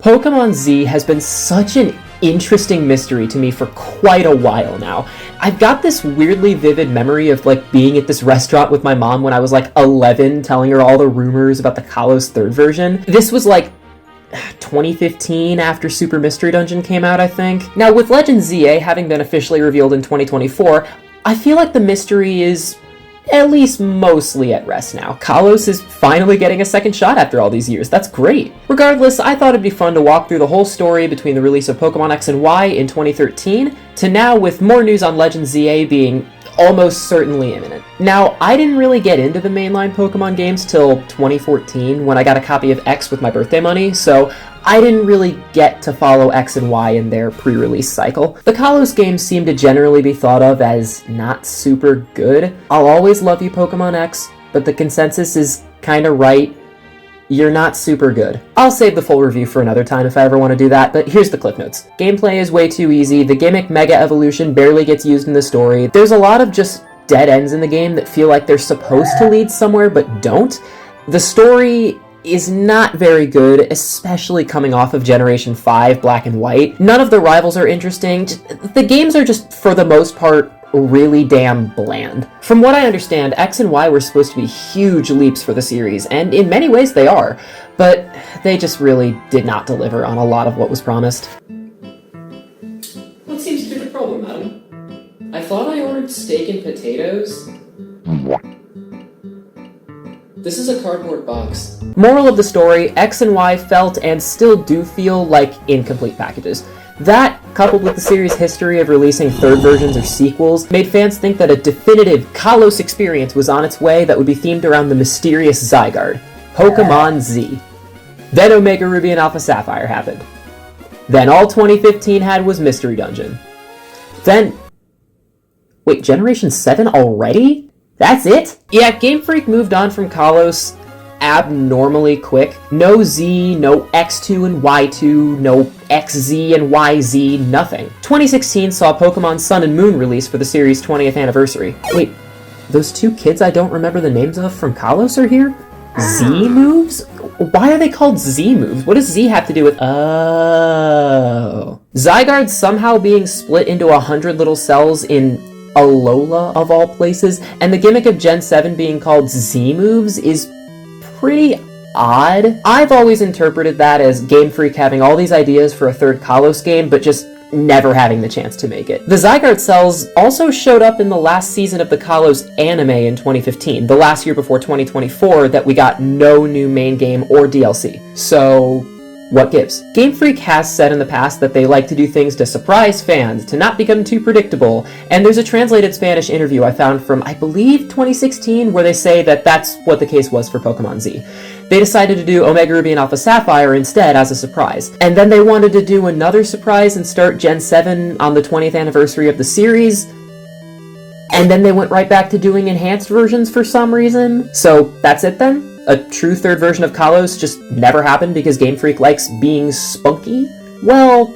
Pokémon Z has been such an interesting mystery to me for quite a while now. I've got this weirdly vivid memory of like being at this restaurant with my mom when I was like 11, telling her all the rumors about the Kalos third version. This was like 2015 after Super Mystery Dungeon came out, I think. Now, with Legend ZA having been officially revealed in 2024, I feel like the mystery is at least mostly at rest now. Kalos is finally getting a second shot after all these years. That's great. Regardless, I thought it'd be fun to walk through the whole story between the release of Pokémon X and Y in 2013 to now with more news on Legend ZA being almost certainly imminent. Now, I didn't really get into the mainline Pokemon games till 2014 when I got a copy of X with my birthday money, so I didn't really get to follow X and Y in their pre-release cycle. The Kalos games seem to generally be thought of as not super good. I'll always love you, Pokemon X, but the consensus is kinda right. You're not super good. I'll save the full review for another time if I ever want to do that, but here's the cliff notes. Gameplay is way too easy, the gimmick Mega Evolution barely gets used in the story, there's a lot of just dead ends in the game that feel like they're supposed to lead somewhere but don't. The story is not very good, especially coming off of Generation 5 Black and White. None of the rivals are interesting. The games are just, for the most part, really damn bland. From what I understand, X and Y were supposed to be huge leaps for the series, and in many ways they are, but they just really did not deliver on a lot of what was promised. What seems to be the problem, madam? I thought I ordered steak and potatoes. This is a cardboard box. Moral of the story, X and Y felt and still do feel like incomplete packages. That, coupled with the series' history of releasing third versions or sequels, made fans think that a definitive Kalos experience was on its way that would be themed around the mysterious Zygarde, Pokémon Z. Then Omega Ruby and Alpha Sapphire happened. Then all 2015 had was Mystery Dungeon. Then... wait, Generation 7 already? That's it? Yeah, Game Freak moved on from Kalos abnormally quick. No Z, no X2 and Y2, no XZ and YZ, nothing. 2016 saw Pokemon Sun and Moon release for the series' 20th anniversary. Wait, those two kids I don't remember the names of from Kalos are here? Z moves? Why are they called Z moves? What does Z have to do with... oh. Zygarde somehow being split into 100 little cells in Alola, of all places, and the gimmick of Gen 7 being called Z moves is pretty odd. I've always interpreted that as Game Freak having all these ideas for a third Kalos game, but just never having the chance to make it. The Zygarde cells also showed up in the last season of the Kalos anime in 2015, the last year before 2024 that we got no new main game or DLC. So... what gives? Game Freak has said in the past that they like to do things to surprise fans, to not become too predictable, and there's a translated Spanish interview I found from, I believe, 2016, where they say that that's what the case was for Pokemon Z. They decided to do Omega Ruby and Alpha Sapphire instead as a surprise, and then they wanted to do another surprise and start Gen 7 on the 20th anniversary of the series, and then they went right back to doing enhanced versions for some reason. So that's it then? A true third version of Kalos just never happened because Game Freak likes being spunky? Well,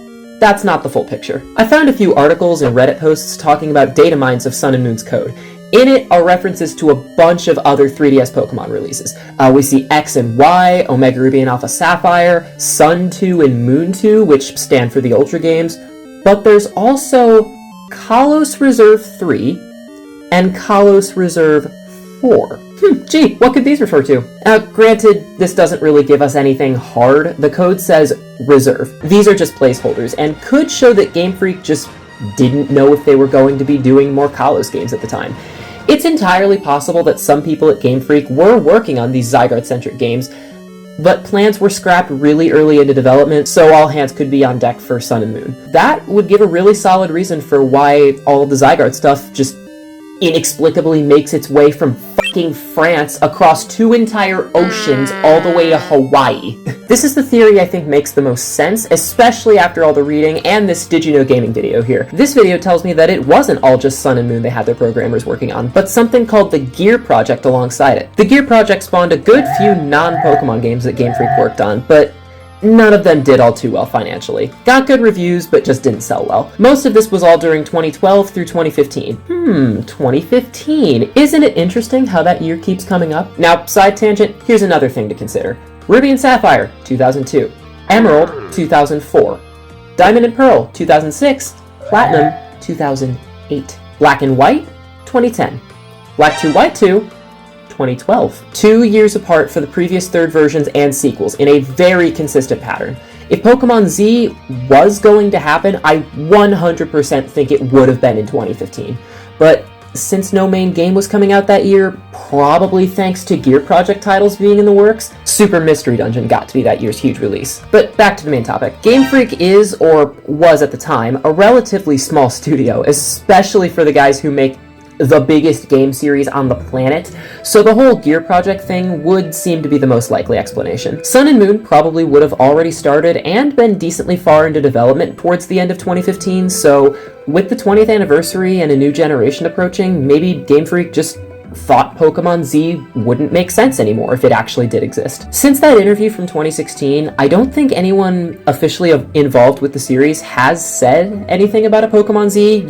that's not the full picture. I found a few articles and Reddit posts talking about data mines of Sun and Moon's code. In it are references to a bunch of other 3DS Pokemon releases. We see X and Y, Omega Ruby and Alpha Sapphire, Sun 2 and Moon 2, which stand for the Ultra games, but there's also Kalos Reserve 3 and Kalos Reserve 4. Gee, what could these refer to? Granted, this doesn't really give us anything hard. The code says reserve. These are just placeholders, and could show that Game Freak just didn't know if they were going to be doing more Kalos games at the time. It's entirely possible that some people at Game Freak were working on these Zygarde-centric games, but plans were scrapped really early into development, so all hands could be on deck for Sun and Moon. That would give a really solid reason for why all of the Zygarde stuff just inexplicably makes its way from fucking France across 2 entire oceans all the way to Hawaii. This is the theory I think makes the most sense, especially after all the reading and this Did You Know Gaming video here. This video tells me that it wasn't all just Sun and Moon they had their programmers working on, but something called the Gear Project alongside it. The Gear Project spawned a good few non-Pokemon games that Game Freak worked on, but none of them did all too well financially. Got good reviews, but just didn't sell well. Most of this was all during 2012 through 2015. 2015. Isn't it interesting how that year keeps coming up? Now, side tangent, here's another thing to consider. Ruby and Sapphire, 2002. Emerald, 2004. Diamond and Pearl, 2006. Platinum, 2008. Black and White, 2010. Black 2 White 2, 2012. 2 years apart for the previous third versions and sequels in a very consistent pattern. If Pokemon Z was going to happen, I 100% think it would have been in 2015. But since no main game was coming out that year, probably thanks to Gear Project titles being in the works, Super Mystery Dungeon got to be that year's huge release. But back to the main topic. Game Freak is, or was at the time, a relatively small studio, especially for the guys who make the biggest game series on the planet, so the whole Gear Project thing would seem to be the most likely explanation. Sun and Moon probably would have already started and been decently far into development towards the end of 2015, so with the 20th anniversary and a new generation approaching, maybe Game Freak just thought Pokemon Z wouldn't make sense anymore if it actually did exist. Since that interview from 2016, I don't think anyone officially involved with the series has said anything about a Pokemon Z,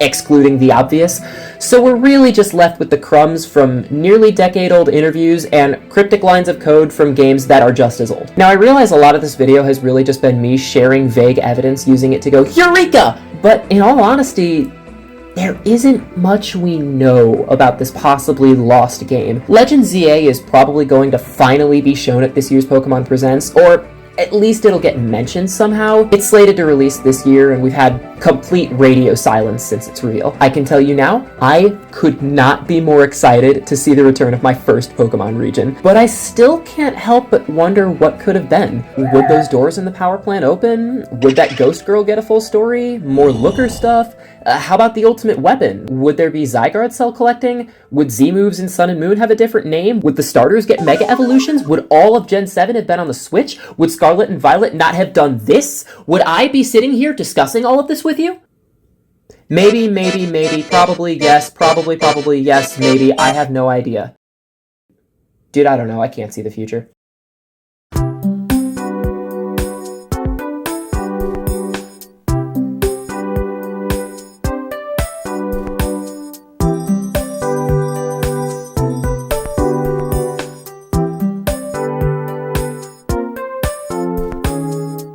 excluding the obvious, so we're really just left with the crumbs from nearly decade-old interviews and cryptic lines of code from games that are just as old. Now, I realize a lot of this video has really just been me sharing vague evidence using it to go, Eureka! But in all honesty, there isn't much we know about this possibly lost game. Legend ZA is probably going to finally be shown at this year's Pokemon Presents, or at least it'll get mentioned somehow. It's slated to release this year, and we've had complete radio silence since its reveal. I can tell you now, I could not be more excited to see the return of my first Pokemon region, but I still can't help but wonder what could have been. Would those doors in the power plant open? Would that ghost girl get a full story? More looker stuff? How about the ultimate weapon? Would there be Zygarde cell collecting? Would Z-moves in Sun and Moon have a different name? Would the starters get Mega Evolutions? Would all of Gen 7 have been on the Switch? Would Scarlet and Violet not have done this? Would I be sitting here discussing all of this with you? Maybe, probably yes, probably yes, maybe, I have no idea. Dude, I don't know, I can't see the future.